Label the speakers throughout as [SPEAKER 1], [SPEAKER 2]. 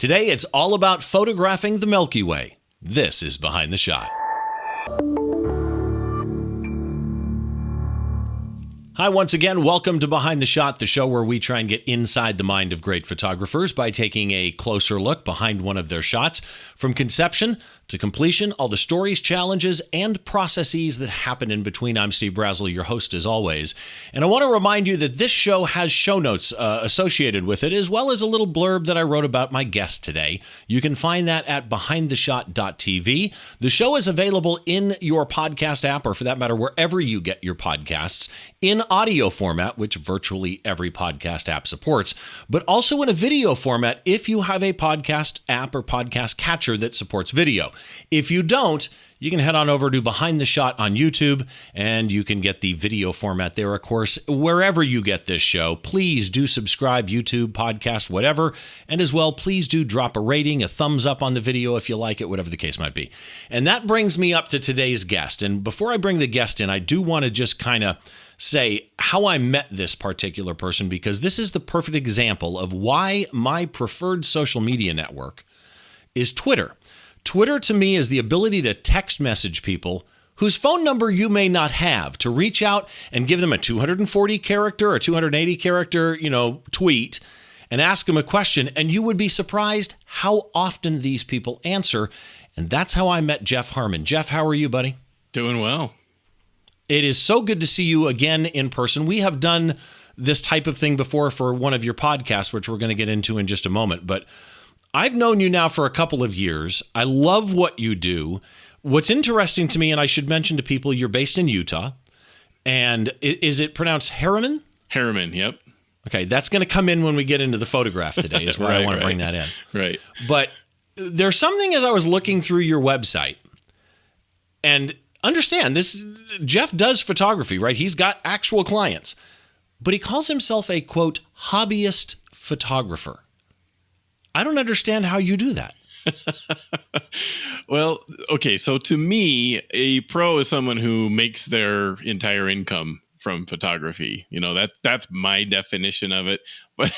[SPEAKER 1] Today, it's all about photographing the Milky Way. This is Behind the Shot. Hi, once again, welcome to Behind the Shot, the show where we try and get inside the mind of great photographers by taking a closer look behind one of their shots. From conception to completion, all the stories, challenges, and processes that happen in between. I'm Steve Brazill, your host as always. And I want to remind you that this show has show notes associated with it, as well as a little blurb that I wrote about my guest today. You can find that at behindtheshot.tv. The show is available in your podcast app, or for that matter, wherever you get your podcasts, in audio format, which virtually every podcast app supports, but also in a video format if you have a podcast app or podcast catcher that supports video. If you don't, you can head on over to Behind the Shot on YouTube, and you can get the video format there, of course, wherever you get this show. Please do subscribe, YouTube, podcast, whatever. And as well, please do drop a rating, a thumbs up on the video if you like it, whatever the case might be. And that brings me up to today's guest. And before I bring the guest in, I do want to just kind of say how I met this particular person, because this is the perfect example of why my preferred social media network is Twitter. Twitter to me is the ability to text message people whose phone number you may not have, to reach out and give them a 240 character or 280 character, tweet and ask them a question. And you would be surprised how often these people answer. And that's how I met Jeff Harmon. Jeff, how are you, buddy?
[SPEAKER 2] Doing well.
[SPEAKER 1] It is so good to see you again in person. We have done this type of thing before for one of your podcasts, which we're going to get into in just a moment. But I've known you now for a couple of years. I love what you do. What's interesting to me, and I should mention to people, you're based in Utah. And is it pronounced Harriman?
[SPEAKER 2] Harriman, yep.
[SPEAKER 1] Okay, that's going to come in when we get into the photograph today, is where I want to bring that in.
[SPEAKER 2] Right.
[SPEAKER 1] But there's something as I was looking through your website, and understand this, Jeff does photography, right? He's got actual clients, but he calls himself a, quote, hobbyist photographer. I don't understand how you do that.
[SPEAKER 2] Well, okay, so to me, a pro is someone who makes their entire income from photography. That's my definition of it. But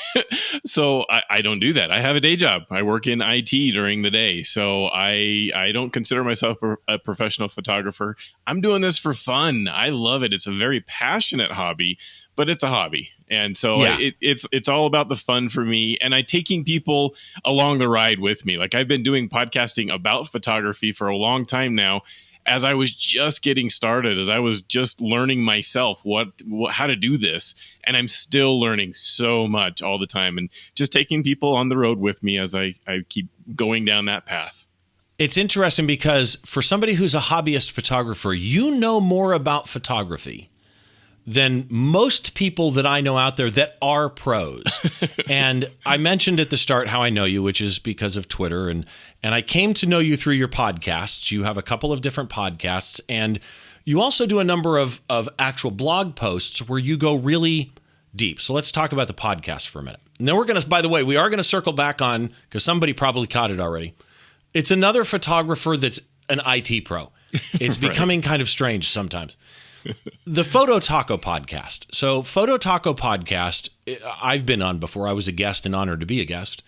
[SPEAKER 2] so I don't do that. I have a day job. I work in IT during the day. So I don't consider myself a professional photographer. I'm doing this for fun. I love it. It's a very passionate hobby, but it's a hobby. And so it's all about the fun for me. And I'm taking people along the ride with me. Like, I've been doing podcasting about photography for a long time now, as I was just getting started, as I was just learning myself how to do this. And I'm still learning so much all the time, and just taking people on the road with me as I keep going down that path.
[SPEAKER 1] It's interesting because for somebody who's a hobbyist photographer, you know more about photography than most people that I know out there that are pros. And I mentioned at the start how I know you, which is because of Twitter. And I came to know you through your podcasts. You have a couple of different podcasts, and you also do a number of actual blog posts where you go really deep. So let's talk about the podcast for a minute. And then by the way, we are going to circle back on, because somebody probably caught it already. It's another photographer that's an IT pro. It's becoming kind of strange sometimes. The Photo Taco podcast. So Photo Taco podcast, I've been on before. I was a guest and honored to be a guest.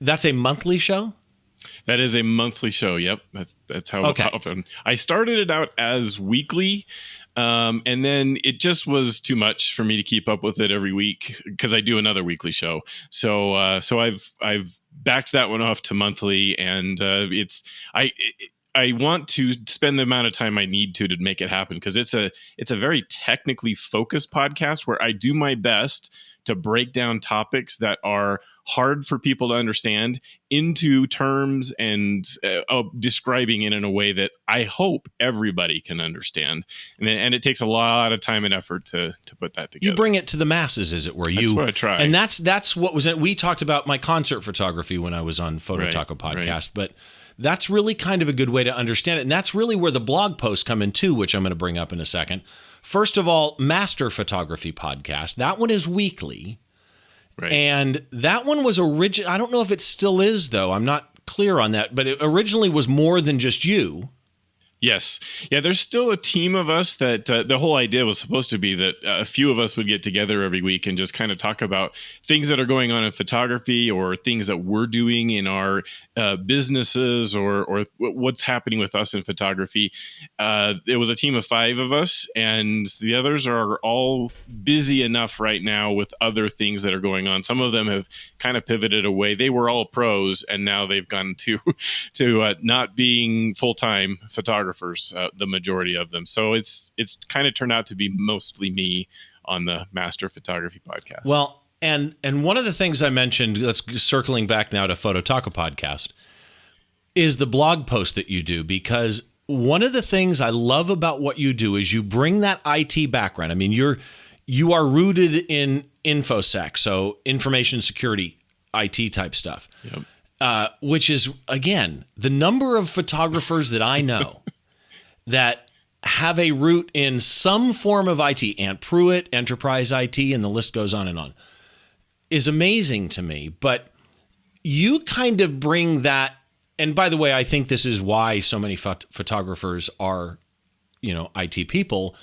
[SPEAKER 1] That's a monthly show?
[SPEAKER 2] That is a monthly show. Yep. That's how often. I started it out as weekly. And then it just was too much for me to keep up with it every week, because I do another weekly show. So I've backed that one off to monthly, and I want to spend the amount of time I need to make it happen, because it's a very technically focused podcast where I do my best to break down topics that are hard for people to understand into terms and describing it in a way that I hope everybody can understand. And it takes a lot of time and effort to put that together.
[SPEAKER 1] You bring it to the masses, as it were.
[SPEAKER 2] That's what I try.
[SPEAKER 1] And that's what was it. We talked about my concert photography when I was on Photo Taco podcast, right. But that's really kind of a good way to understand it. And that's really where the blog posts come in too, which I'm going to bring up in a second. First of all, Master Photography podcast. That one is weekly.
[SPEAKER 2] Right.
[SPEAKER 1] And that one was original. I don't know if it still is, though. I'm not clear on that. But it originally was more than just you.
[SPEAKER 2] Yes. Yeah, there's still a team of us that the whole idea was supposed to be that a few of us would get together every week and just kind of talk about things that are going on in photography or things that we're doing in our businesses or what's happening with us in photography. It was a team of 5 of us, and the others are all busy enough right now with other things that are going on. Some of them have kind of pivoted away. They were all pros, and now they've gone to not being full-time photographers. The majority of them. So it's kind of turned out to be mostly me on the Master Photography podcast.
[SPEAKER 1] Well, and one of the things I mentioned, let's circling back now to Phototaco podcast, is the blog post that you do, because one of the things I love about what you do is you bring that IT background. I mean, you are rooted in InfoSec, so information security, IT type stuff. Yep. Which is, again, the number of photographers that I know that have a root in some form of IT, Ant Pruitt, Enterprise IT, and the list goes on, is amazing to me. But you kind of bring that, and by the way, I think this is why so many photographers are, IT people.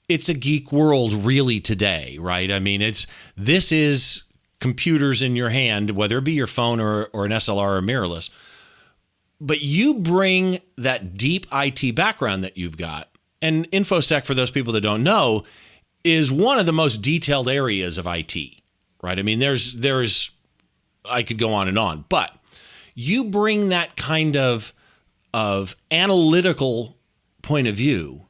[SPEAKER 1] It's a geek world really today, right? I mean, this is computers in your hand, whether it be your phone or an SLR or mirrorless. But you bring that deep IT background that you've got. And InfoSec, for those people that don't know, is one of the most detailed areas of IT, right? I mean, there's I could go on, but you bring that kind of analytical point of view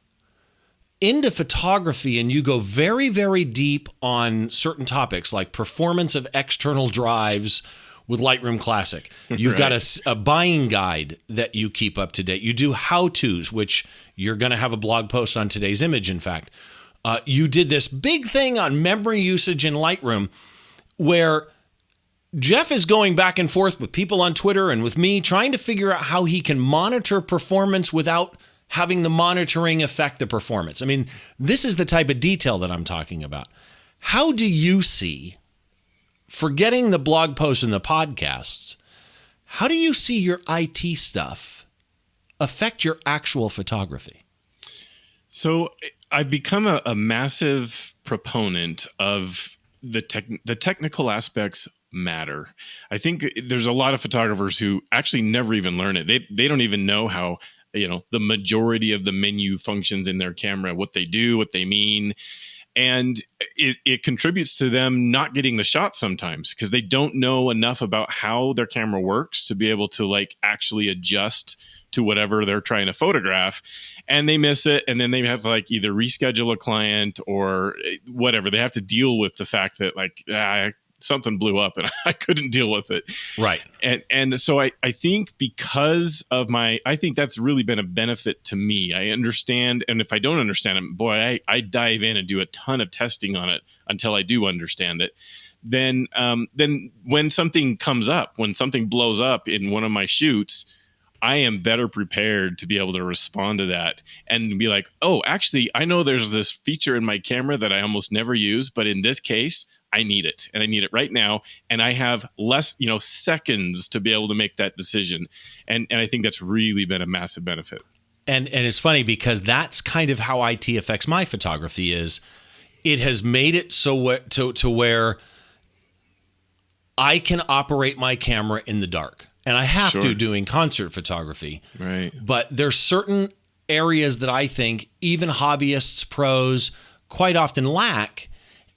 [SPEAKER 1] into photography, and you go very, very deep on certain topics like performance of external drives with Lightroom Classic. You've got a buying guide that you keep up to date. You do how-tos, which you're going to have a blog post on today's image, in fact. You did this big thing on memory usage in Lightroom where Jeff is going back and forth with people on Twitter and with me trying to figure out how he can monitor performance without having the monitoring affect the performance. I mean, this is the type of detail that I'm talking about. How do you see, forgetting the blog posts and the podcasts, how do you see your IT stuff affect your actual photography?
[SPEAKER 2] So I've become a massive proponent of the technical aspects matter. I think there's a lot of photographers who actually never even learn it. They don't even know how, the majority of the menu functions in their camera, what they do, what they mean. And it contributes to them not getting the shot sometimes because they don't know enough about how their camera works to be able to actually adjust to whatever they're trying to photograph, and they miss it. And then they have to either reschedule a client or whatever. They have to deal with the fact that something blew up and I couldn't deal with it.
[SPEAKER 1] Right.
[SPEAKER 2] And so I think because of I think that's really been a benefit to me. I understand. And if I don't understand it, boy, I dive in and do a ton of testing on it until I do understand it. Then when something comes up, when something blows up in one of my shoots, I am better prepared to be able to respond to that and be like, oh, actually, I know there's this feature in my camera that I almost never use, but in this case, I need it, and I need it right now, and I have less, seconds to be able to make that decision, and I think that's really been a massive benefit.
[SPEAKER 1] And it's funny because that's kind of how IT affects my photography. Is it has made it so to where I can operate my camera in the dark, and I have to doing concert photography.
[SPEAKER 2] Right,
[SPEAKER 1] but there's certain areas that I think even hobbyists, pros, quite often lack.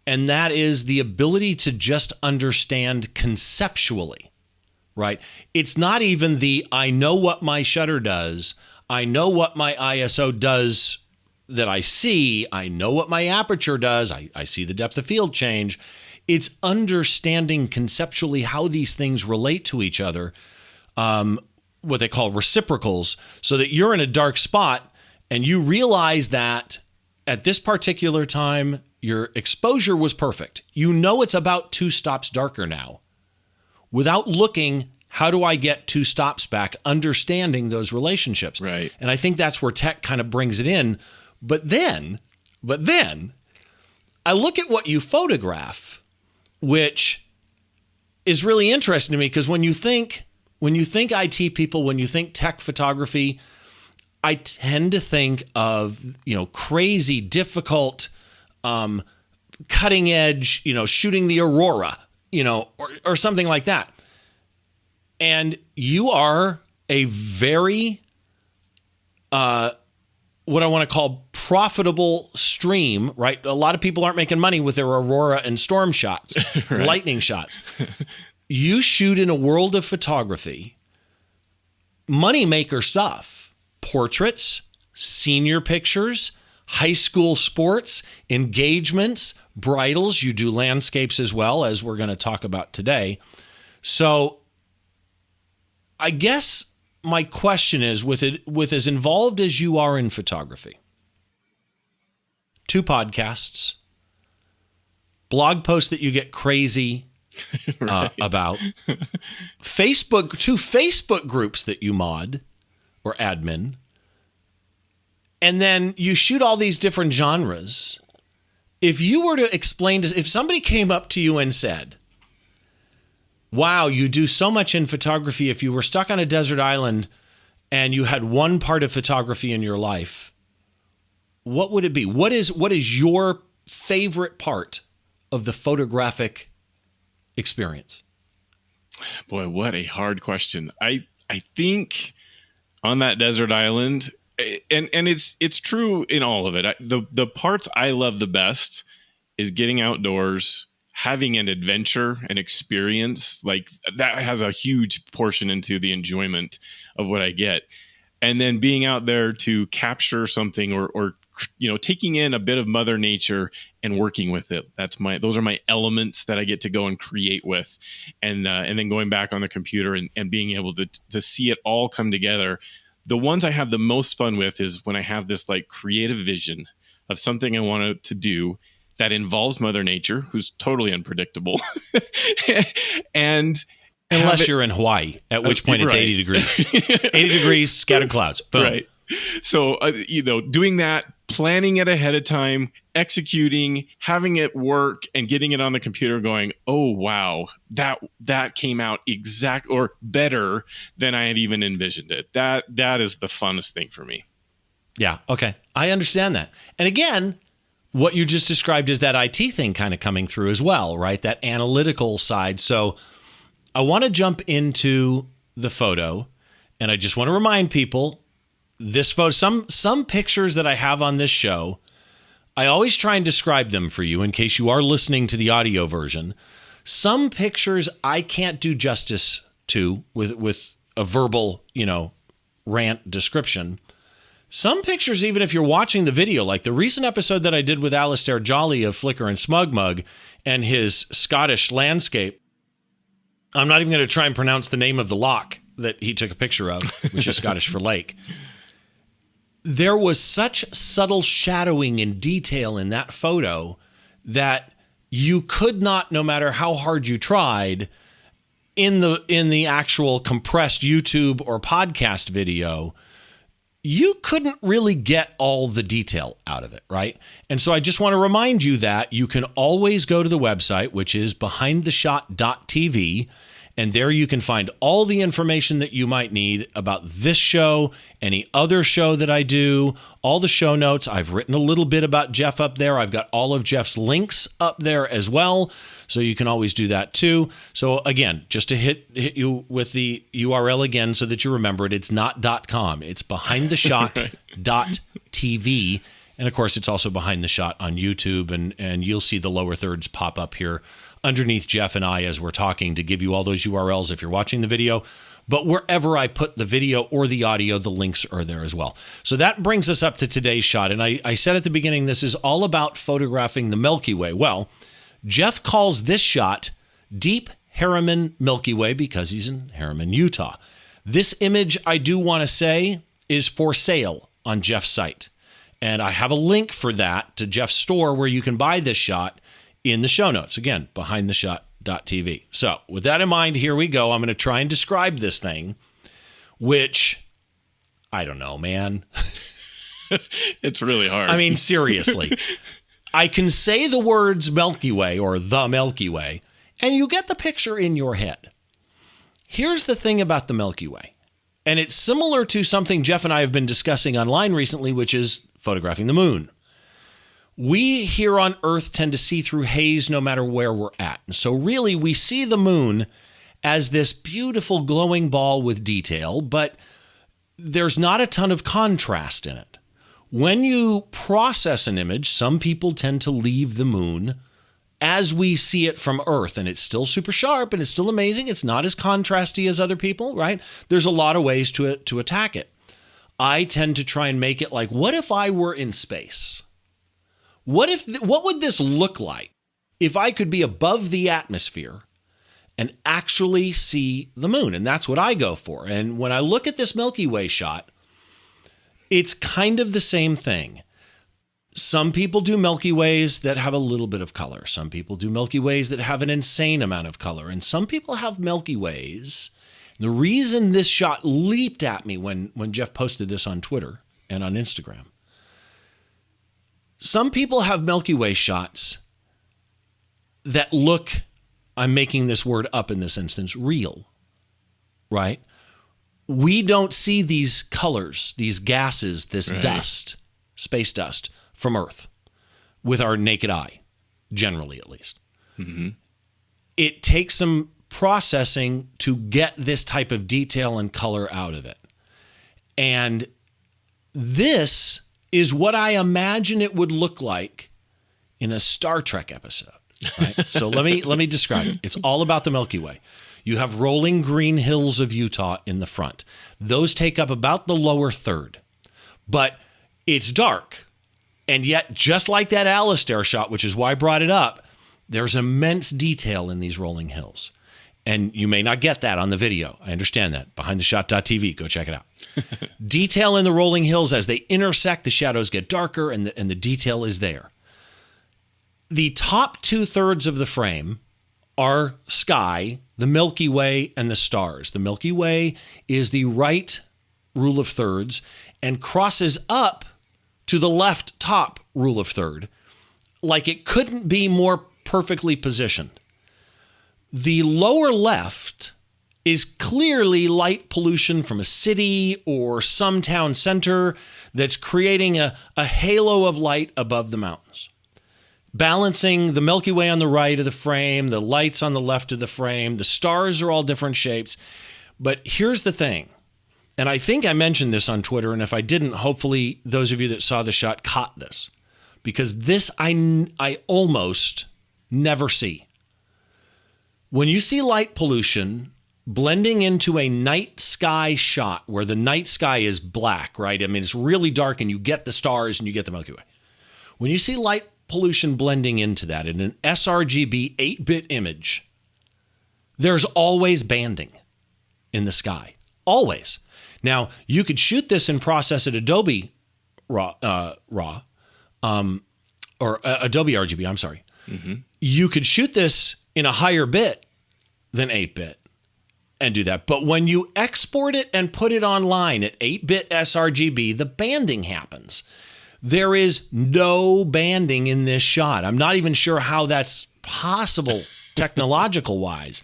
[SPEAKER 1] And that is the ability to just understand conceptually, right? It's not even I know what my shutter does. I know what my ISO does that I see. I know what my aperture does. I see the depth of field change. It's understanding conceptually how these things relate to each other, what they call reciprocals, so that you're in a dark spot and you realize that at this particular time, your exposure was perfect. It's about 2 stops darker now. Without looking, how do I get 2 stops back? Understanding those relationships.
[SPEAKER 2] Right.
[SPEAKER 1] And I think that's where tech kind of brings it in. But then, I look at what you photograph, which is really interesting to me because when you think IT people, when you think tech photography, I tend to think of, crazy, difficult, cutting edge, shooting the aurora, or something like that. And you are a very, what I want to call profitable stream, right? A lot of people aren't making money with their aurora and storm shots,
[SPEAKER 2] Right.
[SPEAKER 1] lightning shots. You shoot in a world of photography, moneymaker stuff, portraits, senior pictures, high school sports, engagements, bridals. You do landscapes as well, as we're going to talk about today. So I guess my question is, with as involved as you are in photography, 2 podcasts, blog posts that you get crazy
[SPEAKER 2] Right.
[SPEAKER 1] about, 2 Facebook groups that you mod or admin, and then you shoot all these different genres. If you were to explain if somebody came up to you and said, wow, you do so much in photography. If you were stuck on a desert island and you had one part of photography in your life, what would it be? What is your favorite part of the photographic experience?
[SPEAKER 2] Boy, what a hard question. I think on that desert island, and it's true in all of it. The parts I love the best is getting outdoors, having an adventure, an experience. Like, that has a huge portion into the enjoyment of what I get. And then being out there to capture something or taking in a bit of Mother Nature and working with it. Those are my elements that I get to go and create with. And then going back on the computer and being able to see it all come together. The ones I have the most fun with is when I have this like creative vision of something I want to do that involves Mother Nature, who's totally unpredictable. And
[SPEAKER 1] unless you're in Hawaii, at which point it's
[SPEAKER 2] right.
[SPEAKER 1] 80 degrees. 80 degrees, scattered clouds. Boom.
[SPEAKER 2] Right. So, doing that, planning it ahead of time, executing, having it work, and getting it on the computer going, oh, wow, that came out exact or better than I had even envisioned it. That is the funnest thing for me.
[SPEAKER 1] Yeah. Okay. I understand that. And again, what you just described is that IT thing kind of coming through as well, right? That analytical side. So I want to jump into the photo, and I just want to remind people, this photo, some pictures that I have on this show, I always try and describe them for you in case you are listening to the audio version. Some pictures I can't do justice to with a verbal, rant description. Some pictures, even if you're watching the video, like the recent episode that I did with Alistair Jolly of Flickr and Smugmug and his Scottish landscape, I'm not even going to try and pronounce the name of the loch that he took a picture of, which is Scottish for lake. There was such subtle shadowing and detail in that photo that you could not, no matter how hard you tried, in the actual compressed YouTube or podcast video, you couldn't really get all the detail out of it, right? And so I just want to remind you that you can always go to the website, which is behindtheshot.tv, and there you can find all the information that you might need about this show, any other show that I do, all the show notes. I've written a little bit about Jeff up there. I've got all of Jeff's links up there as well, so you can always do that too. So again, just to hit you with the URL again so that you remember it, it's not .com. It's behindtheshot.tv. And of course, it's also Behind the Shot on YouTube, and you'll see the lower thirds pop up here underneath Jeff and I as we're talking to give you all those URLs if you're watching the video. But wherever I put the video or the audio, the links are there as well. So that brings us up to today's shot. And I said at the beginning, this is all about photographing the Milky Way. Well, Jeff calls this shot Deep Harriman Milky Way because he's in Harriman, Utah. This image, I do want to say, is for sale on Jeff's site. And I have a link for that to Jeff's store where you can buy this shot in the show notes. Again, behindtheshot.tv. So with that in mind, here we go. I'm going to try and describe this thing, which, I don't know, man.
[SPEAKER 2] It's really hard.
[SPEAKER 1] I mean, seriously. I can say the words Milky Way or the Milky Way, and you get the picture in your head. Here's the thing about the Milky Way. And it's similar to something Jeff and I have been discussing online recently, which is photographing the moon. We here on Earth tend to see through haze no matter where we're at. And so really we see the moon as this beautiful glowing ball with detail, but there's not a ton of contrast in it. When you process an image, some people tend to leave the moon as we see it from Earth, and it's still super sharp and it's still amazing. It's not as contrasty as other people, right? There's a lot of ways to attack it. I tend to try and make it like, what if I were in space? What would this look like if I could be above the atmosphere and actually see the moon? And that's what I go for. And when I look at this Milky Way shot, it's kind of the same thing. Some people do Milky Ways that have a little bit of color. Some people do Milky Ways that have an insane amount of color. And some people have Milky Ways. The reason this shot leaped at me when Jeff posted this on Twitter and on Instagram, some people have Milky Way shots that look, I'm making this word up in this instance, real, right? We don't see these colors, these gases, this dust, space dust from Earth with our naked eye, generally at least. Mm-hmm. It takes some processing to get this type of detail and color out of it. And this is what I imagine it would look like in a Star Trek episode. Right? So let me describe it. It's all about the Milky Way. You have rolling green hills of Utah in the front. Those take up about the lower third. But it's dark. And yet, just like that Alistair shot, which is why I brought it up, there's immense detail in these rolling hills. And you may not get that on the video. I understand that. BehindTheShot.tv. Go check it out. Detail in the rolling hills as they intersect, the shadows get darker and the detail is there. The top 2/3 of the frame are sky, the Milky Way, and the stars. The Milky Way is the right rule of thirds and crosses up to the left top rule of third, like it couldn't be more perfectly positioned. The lower left is clearly light pollution from a city or some town center that's creating a halo of light above the mountains. Balancing the Milky Way on the right of the frame, the lights on the left of the frame, the stars are all different shapes. But here's the thing, and I think I mentioned this on Twitter, and if I didn't, hopefully those of you that saw the shot caught this, because this I almost never see. When you see light pollution blending into a night sky shot where the night sky is black, right? I mean, it's really dark and you get the stars and you get the Milky Way. When you see light pollution blending into that in an sRGB 8-bit image, there's always banding in the sky. Always. Now, you could shoot this and process it Adobe RAW, or Adobe RGB, I'm sorry. Mm-hmm. You could shoot this in a higher bit than 8-bit and do that. But when you export it and put it online at 8-bit sRGB, the banding happens. There is no banding in this shot. I'm not even sure how that's possible technological-wise.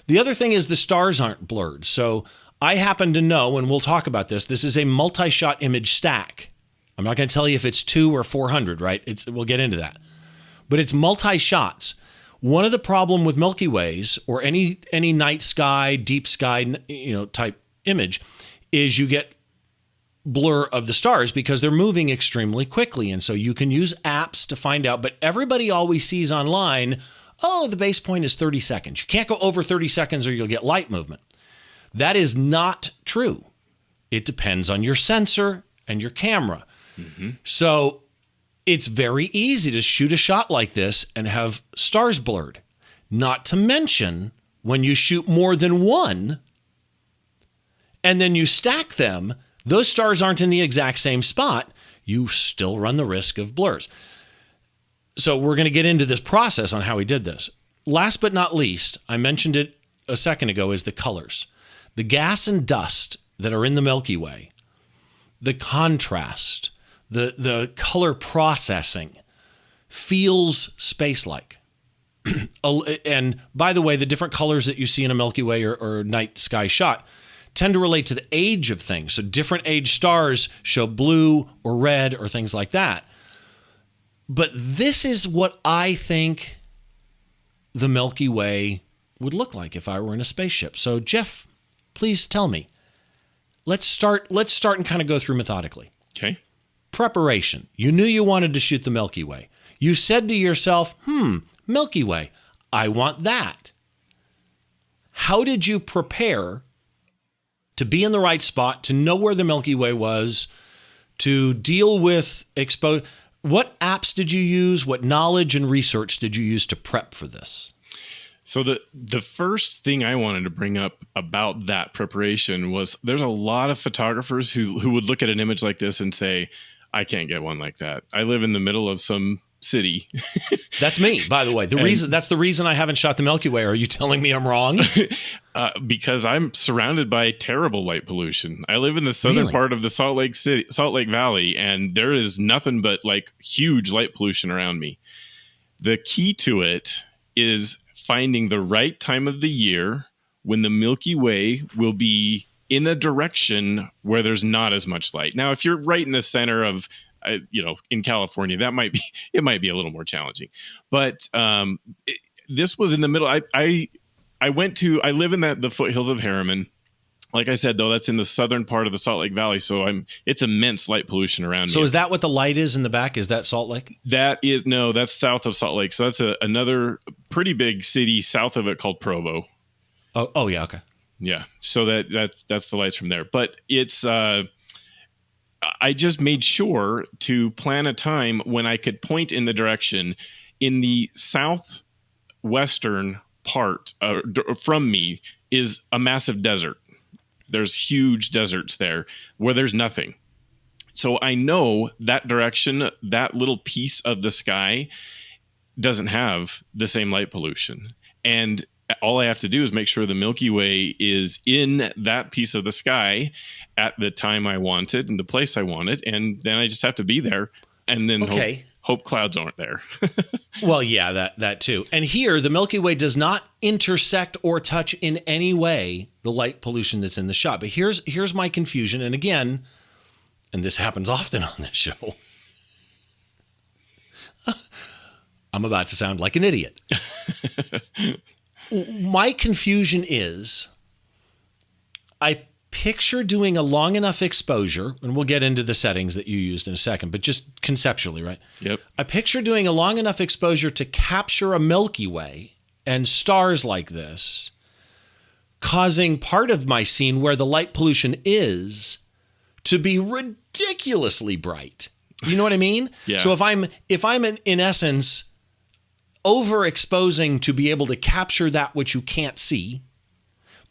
[SPEAKER 1] The other thing is the stars aren't blurred. So I happen to know, and we'll talk about this, this is a multi-shot image stack. I'm not going to tell you if it's 2 or 400, right? We'll get into that. But it's multi-shots. One of the problem with Milky Ways or any night sky, deep sky, type image is you get blur of the stars because they're moving extremely quickly. And so you can use apps to find out, but everybody always sees online, oh, the base point is 30 seconds. You can't go over 30 seconds or you'll get light movement. That is not true. It depends on your sensor and your camera. Mm-hmm. So it's very easy to shoot a shot like this and have stars blurred. Not to mention when you shoot more than one and then you stack them, those stars aren't in the exact same spot. You still run the risk of blurs. So we're going to get into this process on how he did this. Last but not least, I mentioned it a second ago, is the colors. The gas and dust that are in the Milky Way, the contrast, the color processing feels space-like. And by the way, the different colors that you see in a Milky Way or night sky shot tend to relate to the age of things. So different age stars show blue or red or things like that. But this is what I think the Milky Way would look like if I were in a spaceship. So Jeff, please tell me. Let's start and kind of go through methodically.
[SPEAKER 2] Okay.
[SPEAKER 1] Preparation. You knew you wanted to shoot the Milky Way. You said to yourself, Milky Way, I want that. How did you prepare to be in the right spot, to know where the Milky Way was, to deal with What apps did you use? What knowledge and research did you use to prep for this?
[SPEAKER 2] So the first thing I wanted to bring up about that preparation was there's a lot of photographers who would look at an image like this and say, I can't get one like that. I live in the middle of some city.
[SPEAKER 1] That's me, by the way. That's the reason I haven't shot the Milky Way. Are you telling me I'm wrong?
[SPEAKER 2] Because I'm surrounded by terrible light pollution. I live in the southern part of the Salt Lake Valley, and there is nothing but like huge light pollution around me. The key to it is finding the right time of the year when the Milky Way will be in a direction where there's not as much light. Now, if you're right in the center of, in California, it might be a little more challenging. But this was in the middle. I live in the foothills of Harriman. Like I said, though, that's in the southern part of the Salt Lake Valley. So it's immense light pollution around me.
[SPEAKER 1] So is that what the light is in the back? Is that Salt Lake?
[SPEAKER 2] That's south of Salt Lake. So that's another pretty big city south of it called Provo.
[SPEAKER 1] Oh yeah. Okay.
[SPEAKER 2] Yeah. So that's the lights from there. But it's, I just made sure to plan a time when I could point in the direction in the southwestern part from me is a massive desert. There's huge deserts there where there's nothing. So I know that direction, that little piece of the sky doesn't have the same light pollution. And all I have to do is make sure the Milky Way is in that piece of the sky at the time I want it and the place I want it. And then I just have to be there and then hope clouds aren't there.
[SPEAKER 1] Well, yeah, that too. And here, the Milky Way does not intersect or touch in any way the light pollution that's in the shot. But here's my confusion. And again, and this happens often on this show, I'm about to sound like an idiot. My confusion is I picture doing a long enough exposure, and we'll get into the settings that you used in a second, but just conceptually, right?
[SPEAKER 2] Yep.
[SPEAKER 1] I picture doing a long enough exposure to capture a Milky Way and stars like this, causing part of my scene where the light pollution is to be ridiculously bright. You know what I mean?
[SPEAKER 2] Yeah.
[SPEAKER 1] So if I'm in essence overexposing to be able to capture that which you can't see,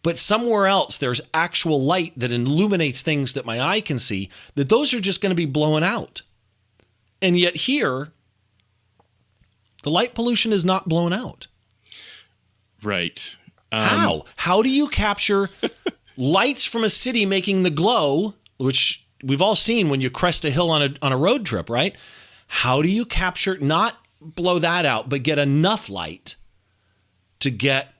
[SPEAKER 1] but somewhere else there's actual light that illuminates things that my eye can see, that those are just going to be blown out. And yet here, the light pollution is not blown out.
[SPEAKER 2] Right.
[SPEAKER 1] How? How do you capture lights from a city making the glow, which we've all seen when you crest a hill on a road trip, right? How do you capture, not blow that out, but get enough light to get,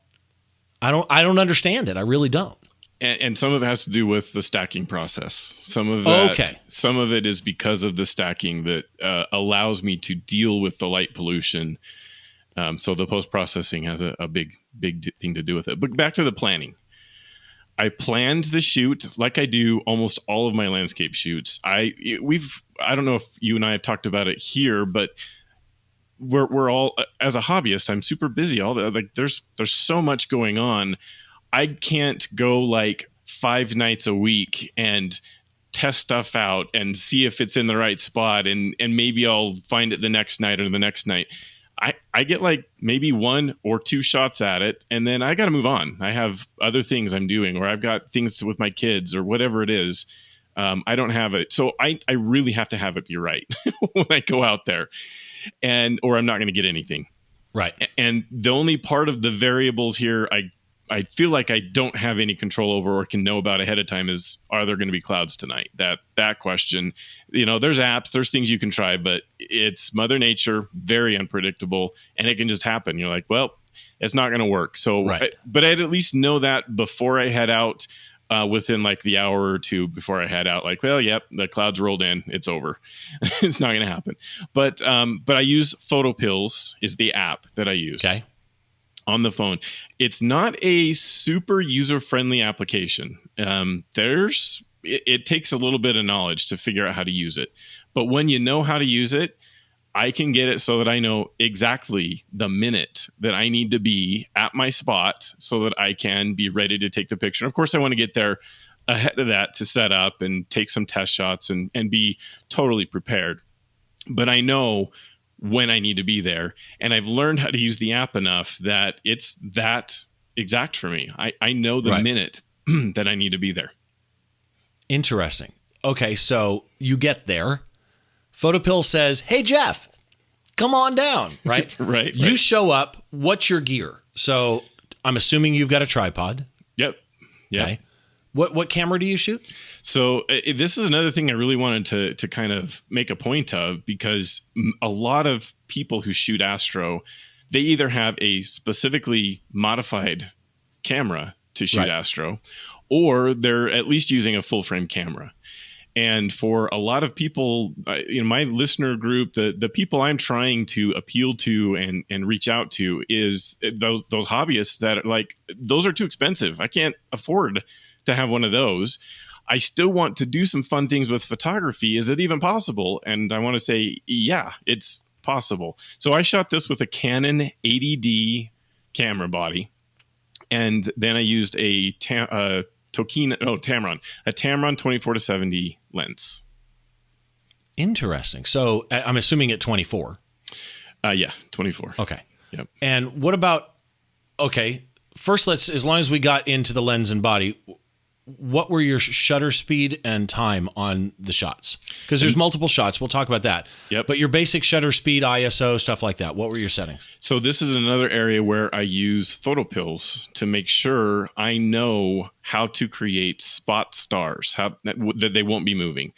[SPEAKER 1] I don't understand it. I really don't.
[SPEAKER 2] And some of it has to do with the stacking process. Some of it is because of the stacking that allows me to deal with the light pollution. So the post-processing has a big thing to do with it. But back to the planning. I planned the shoot like I do almost all of my landscape shoots. I don't know if you and I have talked about it here, but we're all, as a hobbyist, I'm super busy. There's so much going on. I can't go like 5 nights a week and test stuff out and see if it's in the right spot, and maybe I'll find it the next night or the next night. I get like maybe 1 or 2 shots at it, and then I got to move on. I have other things I'm doing, or I've got things with my kids or whatever it is. I don't have it. So I really have to have it be right when I go out there, or I'm not going to get anything.
[SPEAKER 1] Right.
[SPEAKER 2] And the only part of the variables here I feel like I don't have any control over or can know about ahead of time is, are there going to be clouds tonight? That question, there's apps, there's things you can try, but it's Mother Nature, very unpredictable, and it can just happen. You're like, well, it's not going to work. So,
[SPEAKER 1] right.
[SPEAKER 2] But I'd at least know that before I head out. within like the hour or two before I head out. Like, well, yep, the clouds rolled in. It's over. It's not going to happen. But I use PhotoPills is the app that I use on the phone. It's not a super user-friendly application. It takes a little bit of knowledge to figure out how to use it. But when you know how to use it, I can get it so that I know exactly the minute that I need to be at my spot so that I can be ready to take the picture. And of course, I want to get there ahead of that to set up and take some test shots and be totally prepared. But I know when I need to be there. And I've learned how to use the app enough that it's that exact for me. I know the minute that I need to be there.
[SPEAKER 1] Interesting. Okay, so you get there. Photopill says, hey, Jeff, come on down, right?
[SPEAKER 2] Right.
[SPEAKER 1] You show up. What's your gear? So I'm assuming you've got a tripod.
[SPEAKER 2] Yep. Yeah.
[SPEAKER 1] Okay. What camera do you shoot?
[SPEAKER 2] So this is another thing I really wanted to kind of make a point of, because a lot of people who shoot astro, they either have a specifically modified camera to shoot astro, or they're at least using a full frame camera. And for a lot of people, my listener group, the people I'm trying to appeal to and reach out to is those hobbyists that are like, those are too expensive. I can't afford to have one of those. I still want to do some fun things with photography. Is it even possible? And I want to say, yeah, it's possible. So I shot this with a Canon 80D camera body. And then I used a Tamron 24-70 lens.
[SPEAKER 1] Interesting. So I'm assuming at 24.
[SPEAKER 2] Yeah, 24.
[SPEAKER 1] Okay.
[SPEAKER 2] Yep.
[SPEAKER 1] And what about, first as long as we got into the lens and body, what were your shutter speed and time on the shots? Because there's multiple shots. We'll talk about that.
[SPEAKER 2] Yep.
[SPEAKER 1] But your basic shutter speed, ISO, stuff like that, what were your settings?
[SPEAKER 2] So this is another area where I use PhotoPills to make sure I know how to create spot stars, that they won't be moving.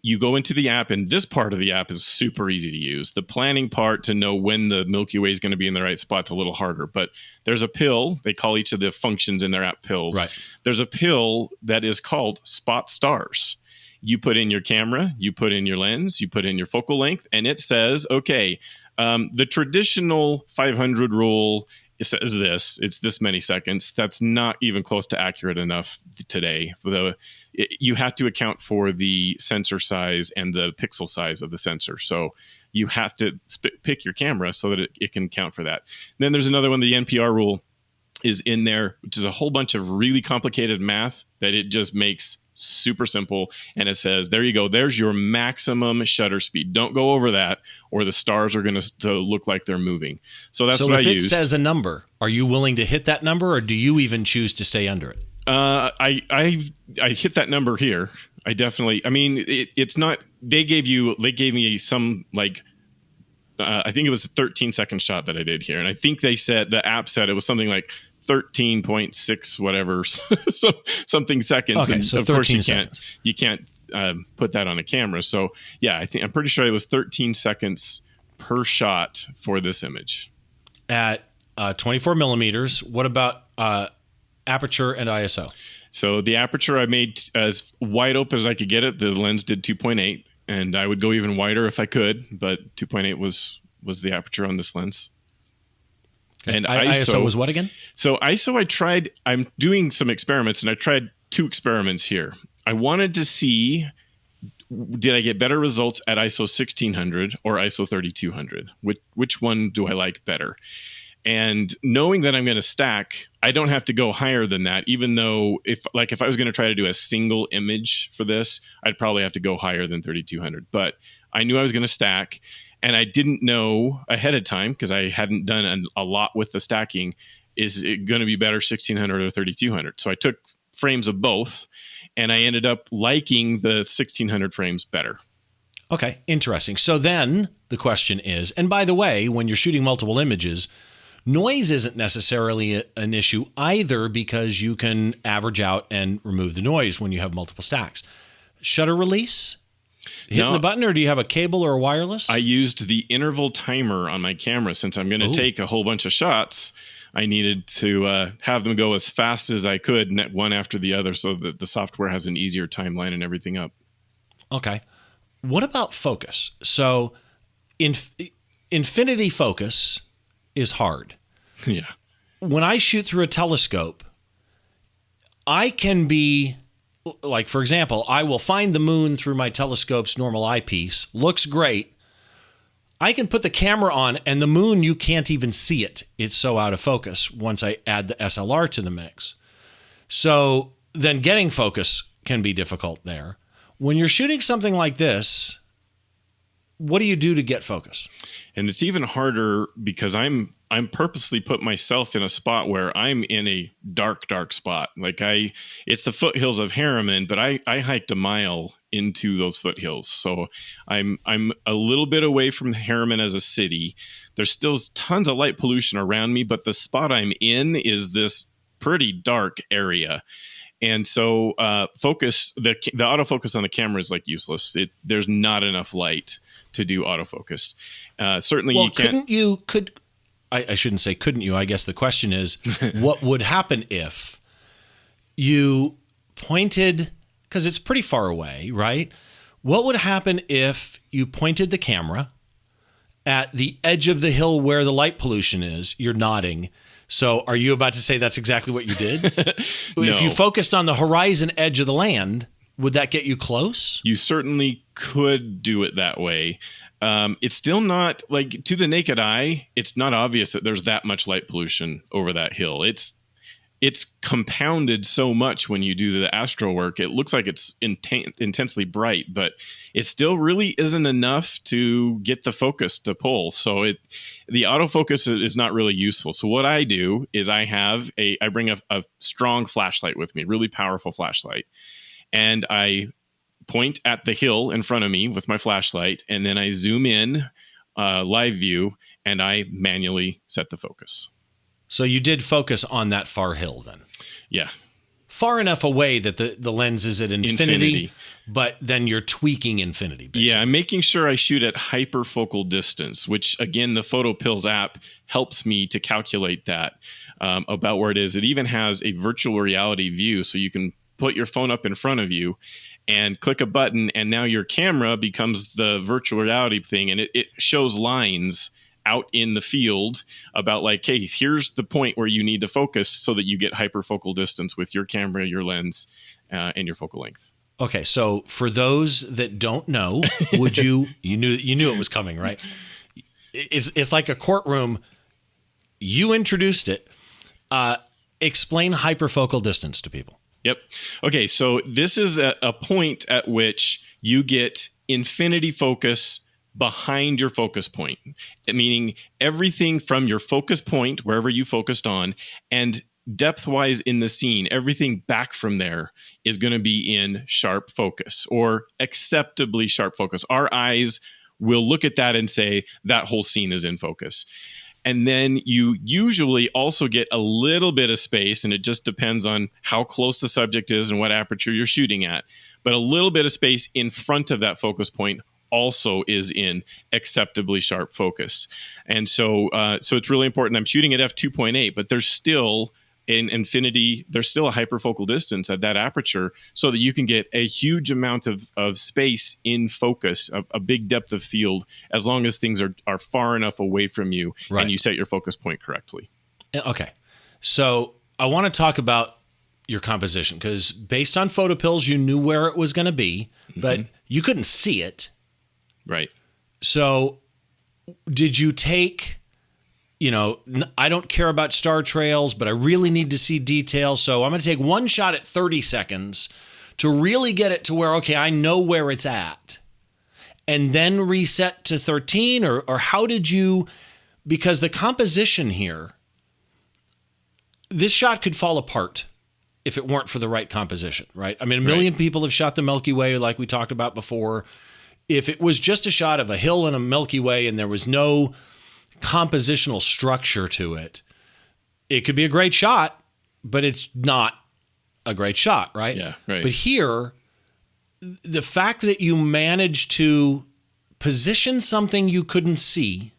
[SPEAKER 2] You go into the app, and this part of the app is super easy to use. The planning part to know when the Milky Way is going to be in the right spot's a little harder. But there's a pill. They call each of the functions in their app pills.
[SPEAKER 1] Right.
[SPEAKER 2] There's a pill that is called Spot Stars. You put in your camera, you put in your lens, you put in your focal length, and it says, okay, the traditional 500 rule, it says this, it's this many seconds. That's not even close to accurate enough today. You have to account for the sensor size and the pixel size of the sensor. So you have to pick your camera so that it can count for that. And then there's another one, the NPR rule is in there, which is a whole bunch of really complicated math that it just makes super simple. And it says, there you go. There's your maximum shutter speed. Don't go over that, or the stars are going to look like they're moving. So that's what I use.
[SPEAKER 1] So if it says a number, are you willing to hit that number, or do you even choose to stay under it?
[SPEAKER 2] I hit that number here. I definitely, it's not, they gave me some like, I think it was a 13-second shot that I did here. And I think the app said it was something like 13.6 whatever something seconds.
[SPEAKER 1] Okay,
[SPEAKER 2] and
[SPEAKER 1] so
[SPEAKER 2] of course you can't put that on a camera. So yeah, I'm pretty sure it was 13 seconds per shot for this image.
[SPEAKER 1] At 24 millimeters, what about aperture and ISO?
[SPEAKER 2] So the aperture I made as wide open as I could get it. The lens did 2.8, and I would go even wider if I could, but 2.8 was the aperture on this lens.
[SPEAKER 1] Okay.
[SPEAKER 2] And
[SPEAKER 1] ISO was what again?
[SPEAKER 2] So ISO, I'm doing some experiments, and I tried 2 experiments here. I wanted to see, did I get better results at ISO 1600 or ISO 3200? Which one do I like better? And knowing that I'm going to stack, I don't have to go higher than that, even though if I was going to try to do a single image for this, I'd probably have to go higher than 3200. But I knew I was going to stack, and I didn't know ahead of time, because I hadn't done a lot with the stacking, is it going to be better 1600 or 3200? So I took frames of both, and I ended up liking the 1600 frames better.
[SPEAKER 1] Okay, interesting. So then the question is, and by the way, when you're shooting multiple images, noise isn't necessarily an issue either, because you can average out and remove the noise when you have multiple stacks. Shutter release, hitting the button, or do you have a cable or a wireless?
[SPEAKER 2] I used the interval timer on my camera. Since I'm going to take a whole bunch of shots, I needed to have them go as fast as I could, one after the other, so that the software has an easier timeline and everything up.
[SPEAKER 1] Okay. What about focus? So infinity focus is hard.
[SPEAKER 2] Yeah.
[SPEAKER 1] When I shoot through a telescope, I can be, like, for example, I will find the moon through my telescope's normal eyepiece. Looks great. I can put the camera on, and the moon, you can't even see it. It's so out of focus once I add the SLR to the mix. So then getting focus can be difficult there. When you're shooting something like this, what do you do to get focus?
[SPEAKER 2] And it's even harder because I'm purposely put myself in a spot where I'm in a dark spot. Like it's the foothills of Harriman, but I hiked a mile into those foothills. So I'm a little bit away from Harriman as a city. There's still tons of light pollution around me, but the spot I'm in is this pretty dark area. And so focus, the autofocus on the camera is like useless. There's not enough light to do autofocus. Certainly you can't. I shouldn't say couldn't you. I guess the question is, what would happen if you pointed, because it's pretty far away, right? What would happen if you pointed the camera at the edge of the hill where the light pollution is? You're nodding. So are you about to say that's exactly what you did? No.
[SPEAKER 1] If you focused on the horizon edge of the land, would that get you close?
[SPEAKER 2] You certainly could do it that way. It's still not, like, to the naked eye, it's not obvious that there's that much light pollution over that hill. It's compounded so much when you do the astro work. It looks like it's intensely bright, but it still really isn't enough to get the focus to pull. So the autofocus is not really useful. So what I do is I bring a strong flashlight with me, really powerful flashlight, and I point at the hill in front of me with my flashlight, and then I zoom in live view, and I manually set the focus.
[SPEAKER 1] So you did focus on that far hill then?
[SPEAKER 2] Yeah.
[SPEAKER 1] Far enough away that the lens is at infinity, but then you're tweaking infinity, basically.
[SPEAKER 2] Yeah, I'm making sure I shoot at hyperfocal distance, which, again, the PhotoPills app helps me to calculate that about where it is. It even has a virtual reality view, so you can put your phone up in front of you and click a button, and now your camera becomes the virtual reality thing, and it shows lines out in the field about, like, hey, here's the point where you need to focus so that you get hyperfocal distance with your camera, your lens, and your focal length.
[SPEAKER 1] Okay, so for those that don't know, would you knew it was coming, right? It's like a courtroom. You introduced it. Explain hyperfocal distance to people.
[SPEAKER 2] Yep. Okay, so this is a point at which you get infinity focus behind your focus point, meaning everything from your focus point, wherever you focused on, and depth-wise in the scene, everything back from there is going to be in sharp focus or acceptably sharp focus. Our eyes will look at that and say that whole scene is in focus. And then you usually also get a little bit of space, and it just depends on how close the subject is and what aperture you're shooting at. But a little bit of space in front of that focus point also is in acceptably sharp focus. And so it's really important. I'm shooting at f2.8, but there's still in infinity, there's still a hyperfocal distance at that aperture so that you can get a huge amount of space in focus, a big depth of field, as long as things are far enough away from you, right, and you set your focus point correctly.
[SPEAKER 1] Okay. So I want to talk about your composition, because based on PhotoPills, you knew where it was going to be, but you couldn't see it.
[SPEAKER 2] Right.
[SPEAKER 1] So did you take, I don't care about star trails, but I really need to see detail. So I'm going to take one shot at 30 seconds to really get it to where, okay, I know where it's at. And then reset to 13, or how did you, because the composition here, this shot could fall apart if it weren't for the right composition, right? I mean, a million people have shot the Milky Way, like we talked about before. If it was just a shot of a hill and a Milky Way and there was no compositional structure to it, it could be a great shot, but it's not a great shot, right?
[SPEAKER 2] Yeah, right.
[SPEAKER 1] But here, the fact that you managed to position something you couldn't see,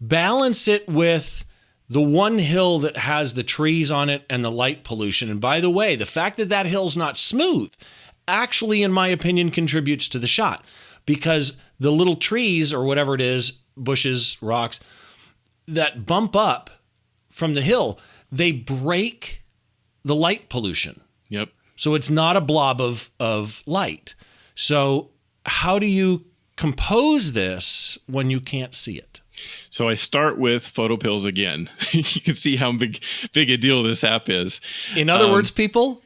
[SPEAKER 1] balance it with the one hill that has the trees on it and the light pollution. And by the way, the fact that that hill's not smooth actually, in my opinion, contributes to the shot, because the little trees or whatever it is, bushes, rocks, that bump up from the hill, they break the light pollution.
[SPEAKER 2] Yep.
[SPEAKER 1] So it's not a blob of light. So how do you compose this when you can't see it?
[SPEAKER 2] So I start with photo pills again. You can see how big a deal this app is.
[SPEAKER 1] In other words, people,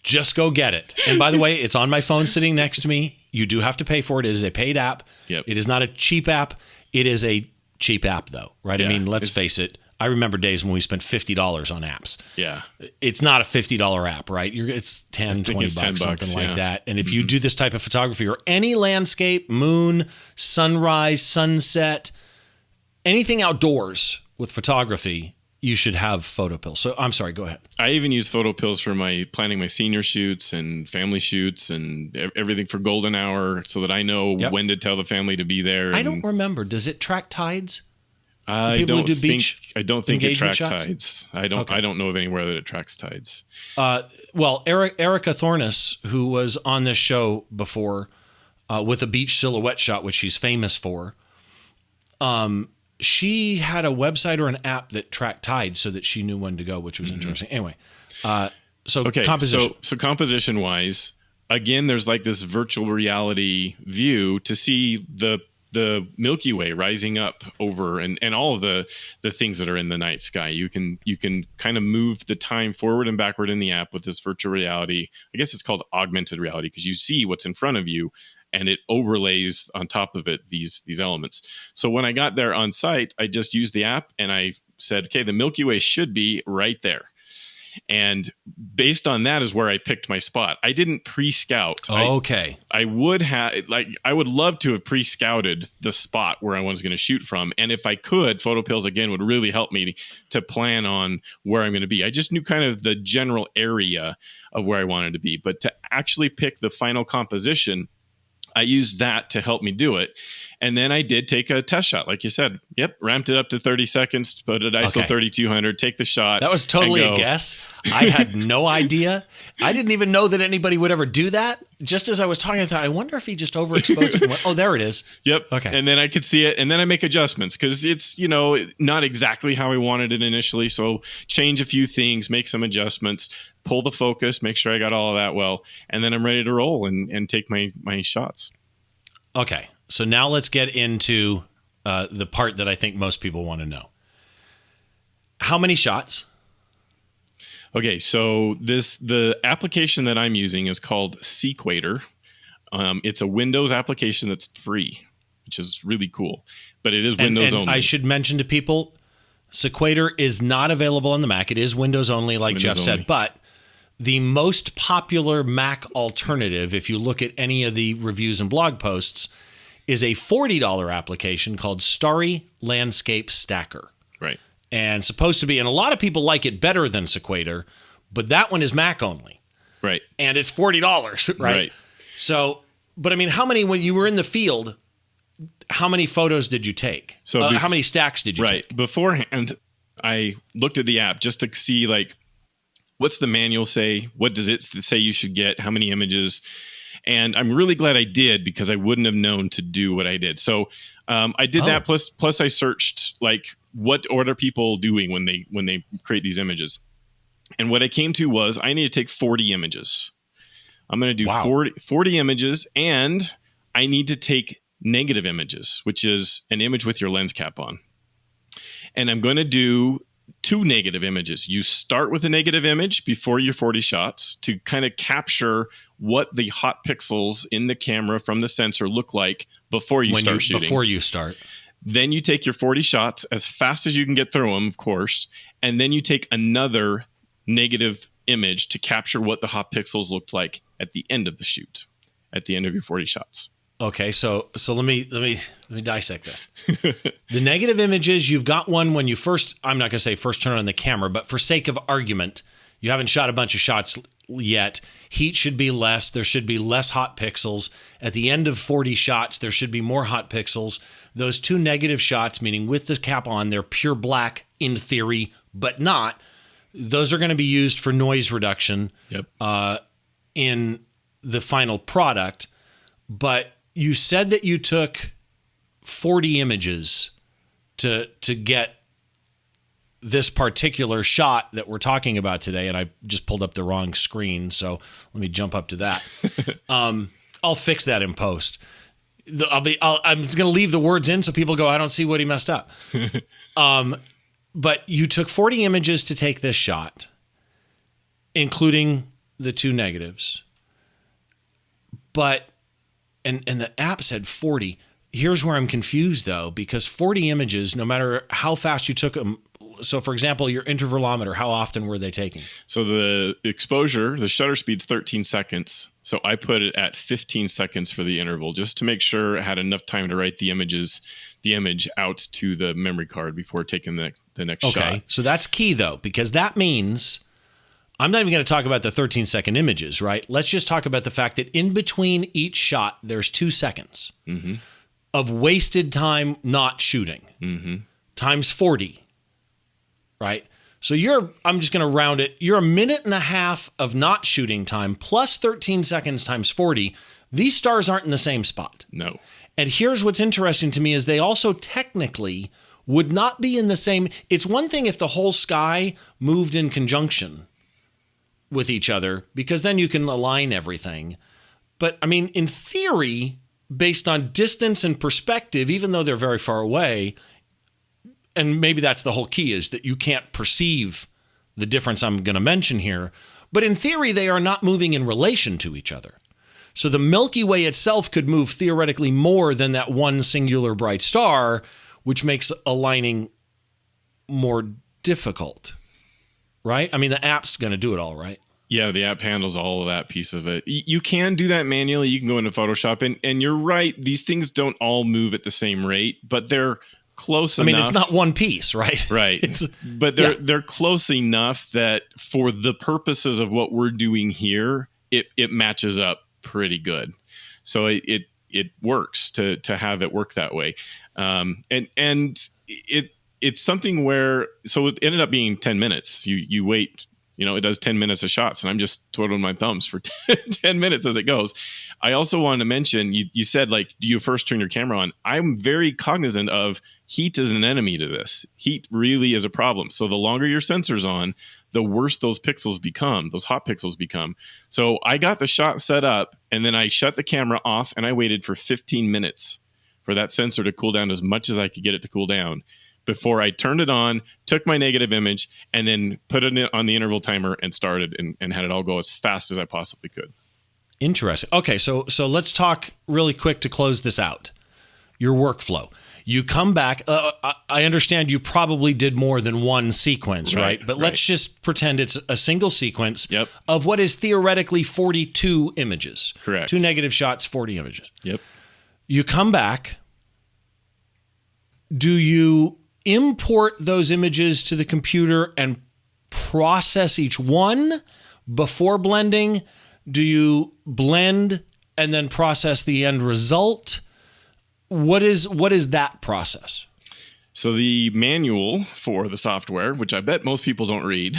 [SPEAKER 1] just go get it. And by the way, it's on my phone sitting next to me. You do have to pay for it. It is a paid app.
[SPEAKER 2] Yep.
[SPEAKER 1] It is not a cheap app. It is a cheap app, though, right?
[SPEAKER 2] Yeah,
[SPEAKER 1] I mean, let's face it. I remember days when we spent $50 on apps.
[SPEAKER 2] Yeah.
[SPEAKER 1] It's not a $50 app, right? It's 10, 20 bucks, something like that. And if you do this type of photography or any landscape, moon, sunrise, sunset, anything outdoors with photography, you should have photo pills. So I'm sorry, go ahead.
[SPEAKER 2] I even use photo pills for planning my senior shoots and family shoots and everything for golden hour, so that I know when to tell the family to be there.
[SPEAKER 1] I don't remember. Does it track tides?
[SPEAKER 2] I don't think it tracks tides. I don't know of anywhere that it tracks tides.
[SPEAKER 1] Well, Erica Thornus, who was on this show before with a beach silhouette shot, which she's famous for, she had a website or an app that tracked tides so that she knew when to go, which was interesting. Anyway, composition.
[SPEAKER 2] So composition wise, again, there's like this virtual reality view to see the Milky Way rising up over and all of the things that are in the night sky. You can kind of move the time forward and backward in the app with this virtual reality. I guess it's called augmented reality, because you see what's in front of you and it overlays on top of it these elements. So when I got there on site, I just used the app and I said, okay, the Milky Way should be right there. And based on that is where I picked my spot. I didn't pre-scout.
[SPEAKER 1] Okay.
[SPEAKER 2] I would love to have pre-scouted the spot where I was going to shoot from. And if I could, photo pills again would really help me to plan on where I'm going to be. I just knew kind of the general area of where I wanted to be. But to actually pick the final composition, I used that to help me do it. And then I did take a test shot, like you said. Yep, ramped it up to 30 seconds, put it ISO 3200, take the shot.
[SPEAKER 1] That was totally a guess. I had no idea. I didn't even know that anybody would ever do that. Just as I was talking, I thought, I wonder if he just overexposed it. And went, oh, there it is.
[SPEAKER 2] Yep.
[SPEAKER 1] Okay.
[SPEAKER 2] And then I could see it, and then I make adjustments because it's, not exactly how I wanted it initially. So change a few things, make some adjustments, pull the focus, make sure I got all of that well, and then I'm ready to roll and take my shots.
[SPEAKER 1] Okay. So now let's get into the part that I think most people want to know. How many shots?
[SPEAKER 2] Okay, so the application that I'm using is called Sequator. It's a Windows application that's free, which is really cool. But it is Windows only.
[SPEAKER 1] I should mention to people, Sequator is not available on the Mac. It is Windows only, like Jeff said. But the most popular Mac alternative, if you look at any of the reviews and blog posts, is a $40 application called Starry Landscape Stacker.
[SPEAKER 2] Right.
[SPEAKER 1] And supposed to be, and a lot of people like it better than Sequator, but that one is Mac only.
[SPEAKER 2] Right.
[SPEAKER 1] And it's $40, right? So, but I mean, how many, when you were in the field, how many photos did you take? So how many stacks did you take?
[SPEAKER 2] Right. Beforehand, I looked at the app just to see, like, what's the manual say? What does it say you should get? How many images? And I'm really glad I did, because I wouldn't have known to do what I did. So I did that. Plus I searched, like, what are people doing when they create these images? And what I came to was I need to take 40 images. I'm going to do 40 images, and I need to take negative images, which is an image with your lens cap on. And I'm going to do 2 negative images. You start with a negative image before your 40 shots to kind of capture what the hot pixels in the camera from the sensor look like before you start shooting.
[SPEAKER 1] Before you start.
[SPEAKER 2] Then you take your 40 shots as fast as you can get through them, of course, and then you take another negative image to capture what the hot pixels looked like at the end of the shoot, at the end of your 40 shots.
[SPEAKER 1] Okay, so let me dissect this. The negative images, you've got one when you first, I'm not going to say first turn on the camera, but for sake of argument, You haven't shot a bunch of shots yet. Heat should be less. There should be less hot pixels. At the end of 40 shots, there should be more hot pixels. Those 2 negative shots, meaning with the cap on, they're pure black in theory, but not. Those are going to be used for noise reduction in the final product. But you said that you took 40 images to get this particular shot that we're talking about today, and I just pulled up the wrong screen, so let me jump up to that. I'll fix that in post. I'm going to leave the words in so people go, I don't see what he messed up. But you took 40 images to take this shot, including the 2 negatives. But, and the app said 40. Here's where I'm confused, though, because 40 images, no matter how fast you took them. So, for example, your intervalometer, how often were they taking?
[SPEAKER 2] So the exposure, the shutter speed's 13 seconds. So I put it at 15 seconds for the interval, just to make sure I had enough time to write the image out to the memory card before taking the next shot.
[SPEAKER 1] Okay, so that's key, though, because that means I'm not even going to talk about the 13-second images, right? Let's just talk about the fact that in between each shot, there's 2 seconds of wasted time not shooting times 40. Right? So I'm just going to round it. You're a minute and a half of not shooting time plus 13 seconds times 40. These stars aren't in the same spot.
[SPEAKER 2] No.
[SPEAKER 1] And here's what's interesting to me is they also technically would not be in the same. It's one thing if the whole sky moved in conjunction with each other, because then you can align everything. But I mean, in theory, based on distance and perspective, even though they're very far away, and maybe that's the whole key, is that you can't perceive the difference I'm going to mention here. But in theory, they are not moving in relation to each other. So the Milky Way itself could move theoretically more than that one singular bright star, which makes aligning more difficult, right? I mean, the app's going to do it all, right?
[SPEAKER 2] Yeah, the app handles all of that piece of it. You can do that manually. You can go into Photoshop, and you're right. These things don't all move at the same rate, but they're close enough.
[SPEAKER 1] I mean, it's not one piece, right?
[SPEAKER 2] Right. But they're close enough that for the purposes of what we're doing here, it matches up pretty good. So it works to have it work that way. And it's something where, so it ended up being 10 minutes. You wait, it does 10 minutes of shots, and I'm just twiddling my thumbs for 10 minutes as it goes. I also wanted to mention, you said, like, do you first turn your camera on? I'm very cognizant of heat is an enemy to this. Heat really is a problem. So the longer your sensor's on, the worse those pixels become, those hot pixels become. So I got the shot set up, and then I shut the camera off, and I waited for 15 minutes for that sensor to cool down as much as I could get it to cool down before I turned it on, took my negative image, and then put it on the interval timer and started and had it all go as fast as I possibly could.
[SPEAKER 1] Interesting. Okay, so let's talk really quick to close this out. Your workflow. You come back. I understand you probably did more than one sequence, right? But let's just pretend it's a single sequence of what is theoretically 42 images.
[SPEAKER 2] Correct.
[SPEAKER 1] 2 negative shots, 40 images.
[SPEAKER 2] Yep.
[SPEAKER 1] You come back. Do you import those images to the computer and process each one before blending? Do you blend and then process the end result? What is that process?
[SPEAKER 2] So the manual for the software, which I bet most people don't read,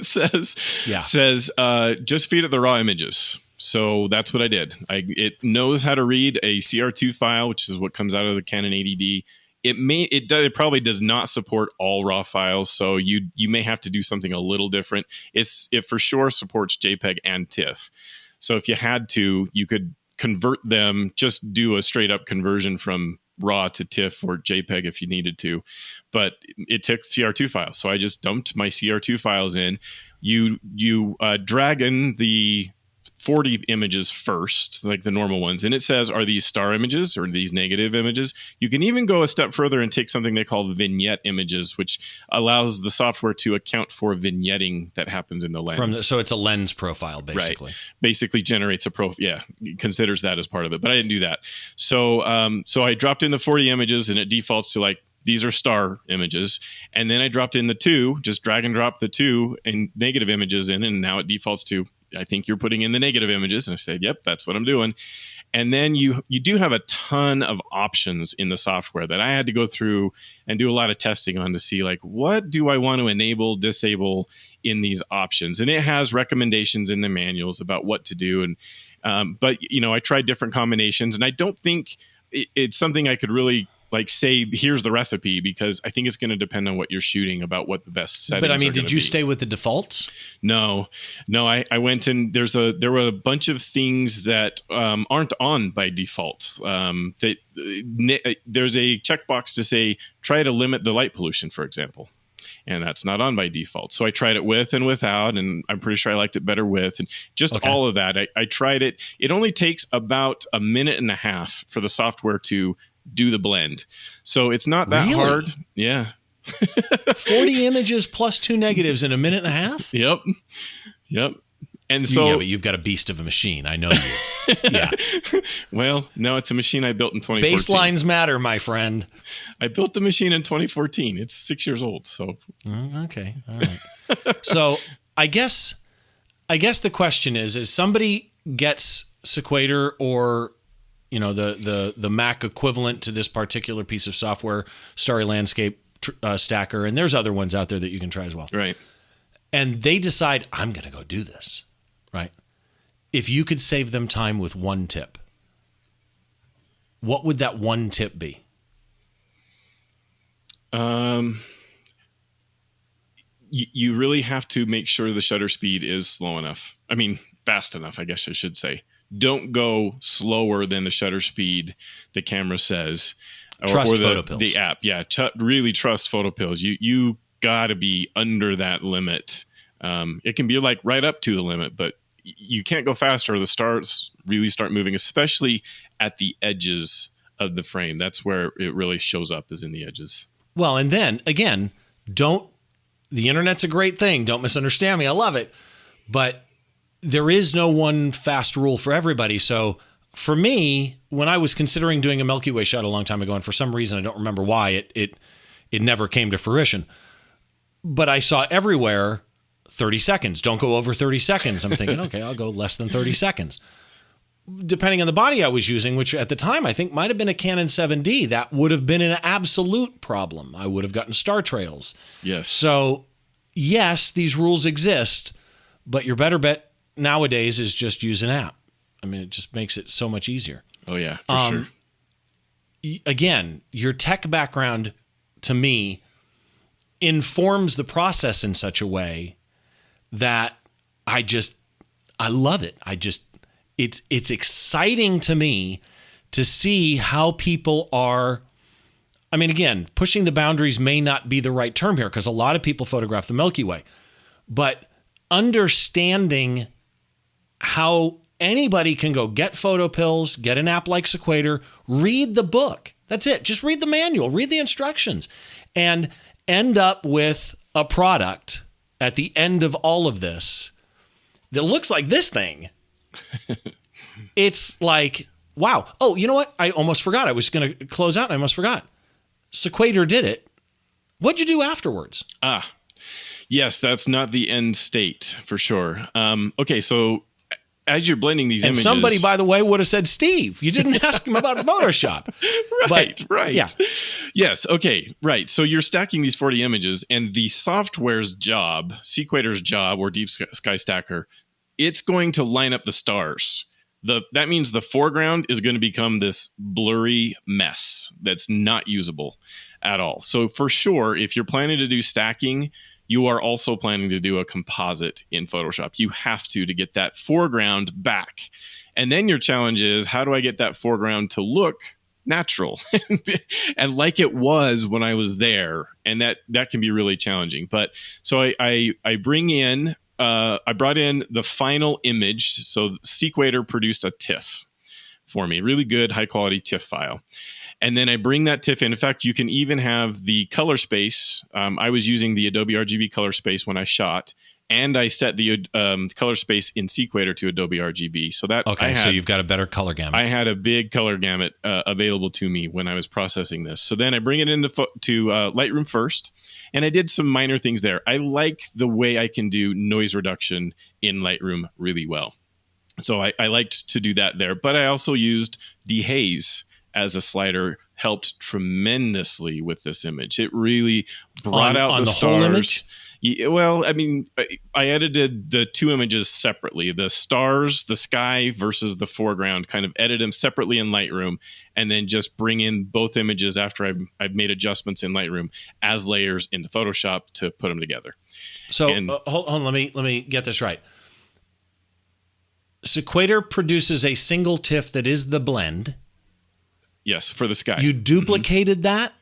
[SPEAKER 2] says just feed it the raw images. So that's what I did. It knows how to read a CR2 file, which is what comes out of the Canon 80D. It probably does not support all raw files, so you may have to do something a little different. It for sure supports JPEG and TIFF. So if you had to, you could convert them, just do a straight up conversion from raw to TIFF or JPEG if you needed to. But it took CR2 files, so I just dumped my CR2 files in. You drag in the 40 images first, like the normal ones. And it says, are these star images or these negative images? You can even go a step further and take something they call vignette images, which allows the software to account for vignetting that happens in the lens.
[SPEAKER 1] So it's a lens profile, basically.
[SPEAKER 2] Right. Basically generates considers that as part of it. But I didn't do that. So I dropped in the 40 images, and it defaults to like these are star images. And then I dropped in the 2, just drag and drop the 2 and negative images in. And now it defaults to, I think you're putting in the negative images. And I said, yep, that's what I'm doing. And then you do have a ton of options in the software that I had to go through and do a lot of testing on to see, like, what do I want to enable, disable in these options? And it has recommendations in the manuals about what to do. And but I tried different combinations, and I don't think it's something I could really like say, here's the recipe, because I think it's going to depend on what you're shooting about what the best settings are.
[SPEAKER 1] But I mean, did you
[SPEAKER 2] be.
[SPEAKER 1] stay with the defaults?
[SPEAKER 2] No, I went and there were a bunch of things that aren't on by default. There's a checkbox to say, try to limit the light pollution, for example. And that's not on by default. So I tried it with and without, and I'm pretty sure I liked it better with. And just all of that. I tried it. It only takes about a minute and a half for the software to do the blend. So it's not that hard. Yeah.
[SPEAKER 1] 40 images plus 2 negatives in a minute and a half?
[SPEAKER 2] Yep. And so,
[SPEAKER 1] yeah, but you've got a beast of a machine. I know you. Yeah.
[SPEAKER 2] Well, no, it's a machine I built in 2014.
[SPEAKER 1] Baselines matter, my friend.
[SPEAKER 2] I built the machine in 2014. It's 6 years old. So
[SPEAKER 1] okay, all right. So I guess the question is somebody gets Sequator or the Mac equivalent to this particular piece of software, Starry Landscape Stacker, and there's other ones out there that you can try as well.
[SPEAKER 2] Right.
[SPEAKER 1] And they decide, I'm going to go do this. Right. If you could save them time with one tip, what would that one tip be?
[SPEAKER 2] You really have to make sure the shutter speed is slow enough. I mean, fast enough, I guess I should say. Don't go slower than the shutter speed the camera says.
[SPEAKER 1] Trust
[SPEAKER 2] or
[SPEAKER 1] PhotoPills.
[SPEAKER 2] The app. Yeah, really trust PhotoPills. You got to be under that limit. It can be like right up to the limit, but you can't go faster or the stars really start moving, especially at the edges of the frame. That's where it really shows up, is in the edges.
[SPEAKER 1] Well, and then, again, the internet's a great thing. Don't misunderstand me. I love it. But there is no one fast rule for everybody. So for me, when I was considering doing a Milky Way shot a long time ago, and for some reason I don't remember why, it never came to fruition. But I saw everywhere 30 seconds. Don't go over 30 seconds. I'm thinking, okay, I'll go less than 30 seconds. Depending on the body I was using, which at the time I think might have been a Canon 7D, that would have been an absolute problem. I would have gotten star trails.
[SPEAKER 2] Yes.
[SPEAKER 1] So, yes, these rules exist, but your better bet nowadays is just use an app. I mean, it just makes it so much easier.
[SPEAKER 2] Oh, yeah, for sure.
[SPEAKER 1] Again, your tech background, to me, informs the process in such a way that I love it. It's exciting to me to see how people are. I mean, again, pushing the boundaries may not be the right term here, because a lot of people photograph the Milky Way, but understanding how anybody can go get PhotoPills, get an app like Sequator, read the book. That's it. Just read the manual, read the instructions, and end up with a product at the end of all of this that looks like this thing. It's like, wow. Oh, you know what? I almost forgot. I was going to close out and I almost forgot. Sequator did it. What'd you do afterwards?
[SPEAKER 2] Yes, that's not the end state for sure. Okay, so as you're blending these images,
[SPEAKER 1] somebody, by the way, would have said, Steve, you didn't ask him about Photoshop.
[SPEAKER 2] Right.
[SPEAKER 1] Yeah.
[SPEAKER 2] Yes. Okay. Right. So you're stacking these 40 images, and the software's job, Sequator's job, or Deep Sky Stacker, it's going to line up the stars. That means the foreground is going to become this blurry mess that's not usable at all. So for sure, if you're planning to do stacking, you are also planning to do a composite in Photoshop. You have to get that foreground back. And then your challenge is, how do I get that foreground to look natural and like it was when I was there? And that can be really challenging. But so I bring in, I brought in the final image. So Sequator produced a TIFF for me, really good, high quality TIFF file. And then I bring that TIFF in. In fact, you can even have the color space. I was using the Adobe RGB color space when I shot, and I set the color space in Sequator to Adobe RGB. So that
[SPEAKER 1] so you've got a better color gamut.
[SPEAKER 2] I had a big color gamut available to me when I was processing this. So then I bring it into Lightroom first, and I did some minor things there. I like the way I can do noise reduction in Lightroom really well. So I liked to do that there, but I also used dehaze as a slider, helped tremendously with this image. It really brought out the stars. Whole image? Yeah, well, I mean, I edited the two images separately. The stars, the sky versus the foreground, kind of edit them separately in Lightroom, and then just bring in both images after I've made adjustments in Lightroom as layers into Photoshop to put them together.
[SPEAKER 1] So hold on, let me get this right. Sequator produces a single TIFF that is the blend.
[SPEAKER 2] Yes, for the sky.
[SPEAKER 1] You duplicated that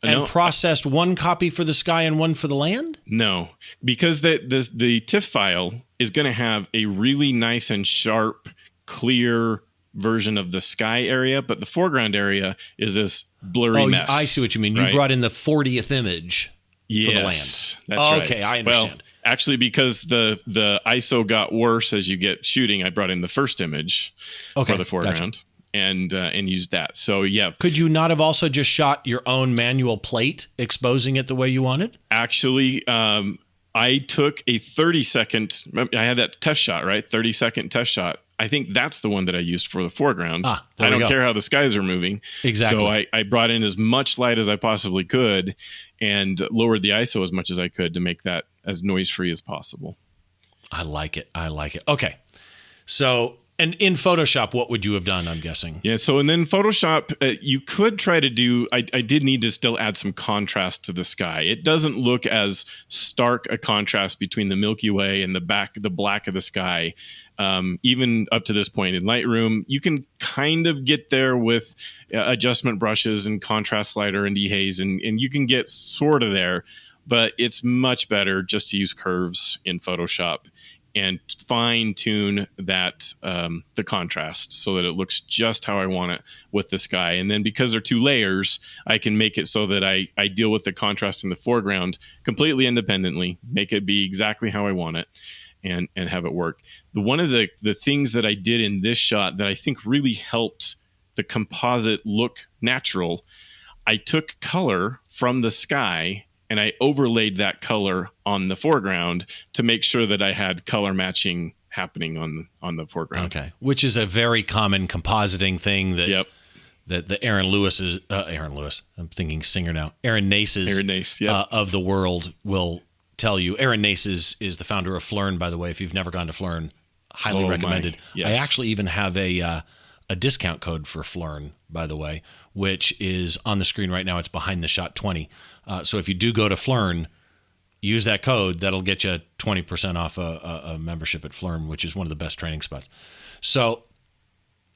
[SPEAKER 1] and processed one copy for the sky and one for the land?
[SPEAKER 2] No, because the TIFF file is going to have a really nice and sharp, clear version of the sky area, but the foreground area is this blurry mess.
[SPEAKER 1] I see what you mean. Right? You brought in the 40th image for the land.
[SPEAKER 2] That's right.
[SPEAKER 1] Okay, I understand.
[SPEAKER 2] Well, actually, because the ISO got worse as you get shooting, I brought in the first image for the foreground. Gotcha. And used that. So yeah.
[SPEAKER 1] Could you not have also just shot your own manual plate, exposing it the way you wanted?
[SPEAKER 2] Actually, I took a 30-second. I had that test shot, right? 30-second test shot. I think that's the one that I used for the foreground. I don't care how the skies are moving.
[SPEAKER 1] Exactly.
[SPEAKER 2] So I brought in as much light as I possibly could and lowered the ISO as much as I could to make that as noise-free as possible.
[SPEAKER 1] I like it. Okay. So, and in Photoshop, what would you have done, I'm guessing?
[SPEAKER 2] Yeah, so and then Photoshop, you could try to do, I did need to still add some contrast to the sky. It doesn't look as stark a contrast between the Milky Way and the black of the sky. Even up to this point in Lightroom, you can kind of get there with adjustment brushes and contrast slider and dehaze, and you can get sort of there, but it's much better just to use curves in Photoshop and fine tune that the contrast so that it looks just how I want it with the sky. And then because they're two layers, I can make it so that I deal with the contrast in the foreground completely independently, make it be exactly how I want it, and have it work. One of the things that I did in this shot that I think really helped the composite look natural, I took color from the sky and I overlaid that color on the foreground to make sure that I had color matching happening on the foreground.
[SPEAKER 1] Okay, which is a very common compositing thing that that the Aaron Lewis, I'm thinking singer now, Aaron Naces of the world will tell you. Aaron Nace is the founder of Flern, by the way. If you've never gone to Flern, highly recommended.
[SPEAKER 2] Yes.
[SPEAKER 1] I actually even have a discount code for Flern, by the way, which is on the screen right now. It's behind the shot 20. So if you do go to Flern, use that code. That'll get you 20% off a membership at Flern, which is one of the best training spots. So,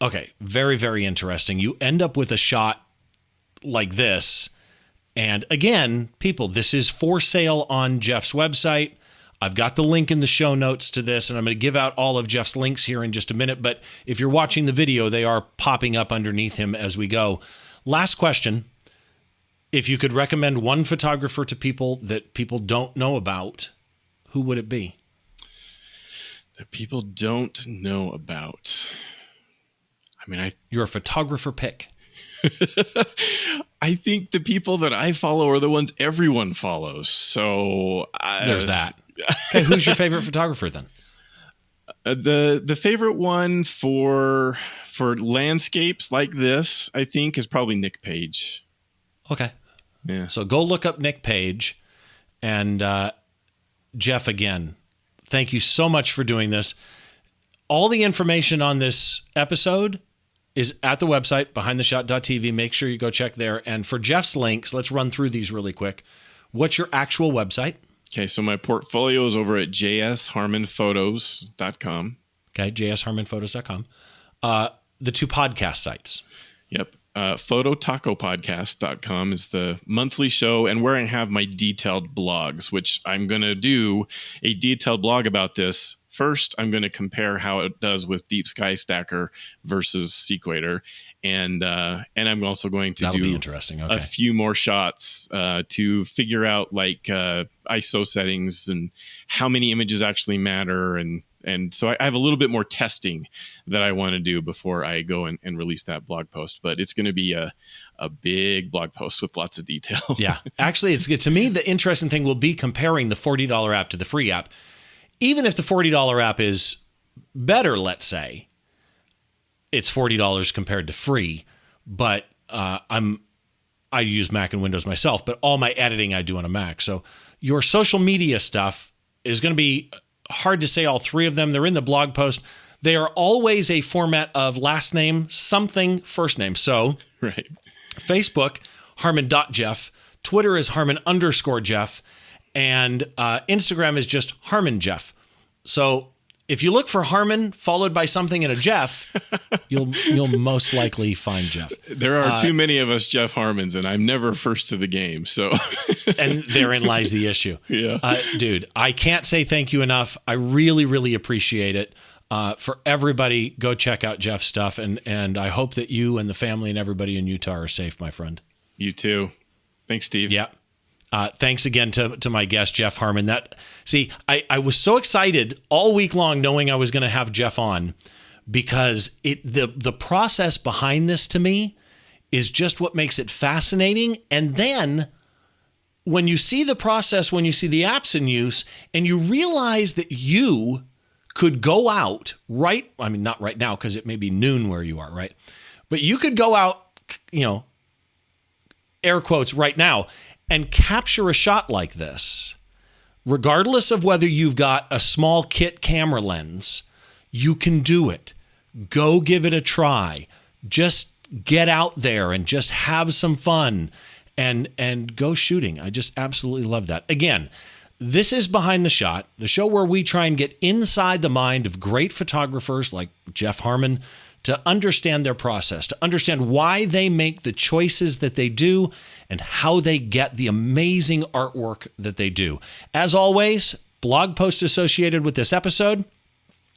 [SPEAKER 1] okay, very, very interesting. You end up with a shot like this. And again, people, this is for sale on Jeff's website. I've got the link in the show notes to this, and I'm going to give out all of Jeff's links here in just a minute. But if you're watching the video, they are popping up underneath him as we go. Last question. If you could recommend one photographer to people that people don't know about, who would it be?
[SPEAKER 2] That people don't know about. I mean,
[SPEAKER 1] You're a photographer pick.
[SPEAKER 2] I think the people that I follow are the ones everyone follows. So
[SPEAKER 1] there's that. Okay, who's your favorite photographer then?
[SPEAKER 2] The favorite one for landscapes like this, I think, is probably Nick Page.
[SPEAKER 1] Okay.
[SPEAKER 2] Yeah.
[SPEAKER 1] So go look up Nick Page. And Jeff, again, thank you so much for doing this. All the information on this episode is at the website, behindtheshot.tv. Make sure you go check there. And for Jeff's links, let's run through these really quick. What's your actual website?
[SPEAKER 2] Okay, so my portfolio is over at jsharmonphotos.com.
[SPEAKER 1] Okay, jsharmonphotos.com. The two podcast sites.
[SPEAKER 2] Yep. phototacopodcast.com is the monthly show and where I have my detailed blogs, which I'm going to do a detailed blog about this First, I'm going to compare how it does with Deep Sky Stacker versus Sequator. And I'm also going to
[SPEAKER 1] That'll
[SPEAKER 2] do
[SPEAKER 1] be interesting. Okay.
[SPEAKER 2] a few more shots to figure out like ISO settings and how many images actually matter. And so I have a little bit more testing that I want to do before I go and release that blog post. But it's going to be a big blog post with lots of detail.
[SPEAKER 1] Yeah. Actually, it's good. To me, the interesting thing will be comparing the $40 app to the free app. Even if the $40 app is better, let's say, it's $40 compared to free, but I use Mac and Windows myself, but all my editing I do on a Mac. So your social media stuff is going to be hard to say all three of them. They're in the blog post. They are always a format of last name, something, first name. So
[SPEAKER 2] right.
[SPEAKER 1] Facebook, Harmon.Jeff. Twitter is Harmon_Jeff. And Instagram is just Harmon Jeff. So if you look for Harmon followed by something and a Jeff, you'll most likely find Jeff.
[SPEAKER 2] There are too many of us Jeff Harmons, and I'm never first to the game. So,
[SPEAKER 1] and therein lies the issue.
[SPEAKER 2] Yeah,
[SPEAKER 1] dude, I can't say thank you enough. I really, really appreciate it. For everybody, go check out Jeff's stuff, and I hope that you and the family and everybody in Utah are safe, my friend.
[SPEAKER 2] You too. Thanks, Steve.
[SPEAKER 1] Yeah. Thanks again to my guest, Jeff Harmon. I was so excited all week long knowing I was going to have Jeff on, because the process behind this to me is just what makes it fascinating. And then when you see the process, when you see the apps in use, and you realize that you could go out not right now because it may be noon where you are, right? But you could go out, air quotes, right now, and capture a shot like this, regardless of whether you've got a small kit camera lens, you can do it. Go give it a try. Just get out there and just have some fun and go shooting. I just absolutely love that. Again, this is Behind the Shot, the show where we try and get inside the mind of great photographers like Jeff Harmon to understand their process, to understand why they make the choices that they do and how they get the amazing artwork that they do. As always, blog post associated with this episode.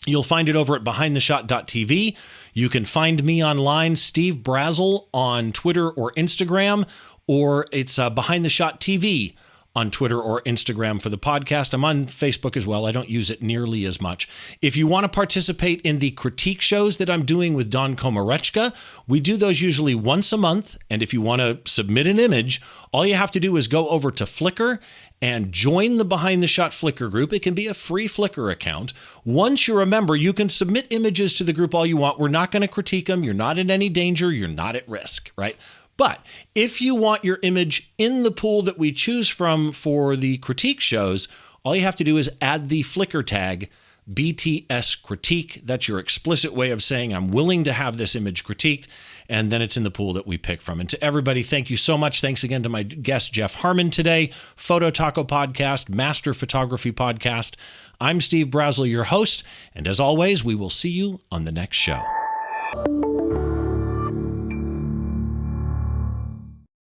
[SPEAKER 1] You'll find it over at behindtheshot.tv. You can find me online, Steve Brazill, on Twitter or Instagram, or it's Behind the Shot TV on Twitter or Instagram for the podcast. I'm on Facebook as well. I don't use it nearly as much. If you want to participate in the critique shows that I'm doing with Don Komarechka, we do those usually once a month. And if you want to submit an image, all you have to do is go over to Flickr and join the Behind the Shot Flickr group. It can be a free Flickr account. Once you're a member, you can submit images to the group all you want. We're not going to critique them. You're not in any danger. You're not at risk, right? But if you want your image in the pool that we choose from for the critique shows, all you have to do is add the Flickr tag, BTS Critique. That's your explicit way of saying I'm willing to have this image critiqued, and then it's in the pool that we pick from. And to everybody, thank you so much. Thanks again to my guest, Jeff Harmon, today. Photo Taco Podcast, Master Photography Podcast. I'm Steve Brazill, your host, and as always, we will see you on the next show.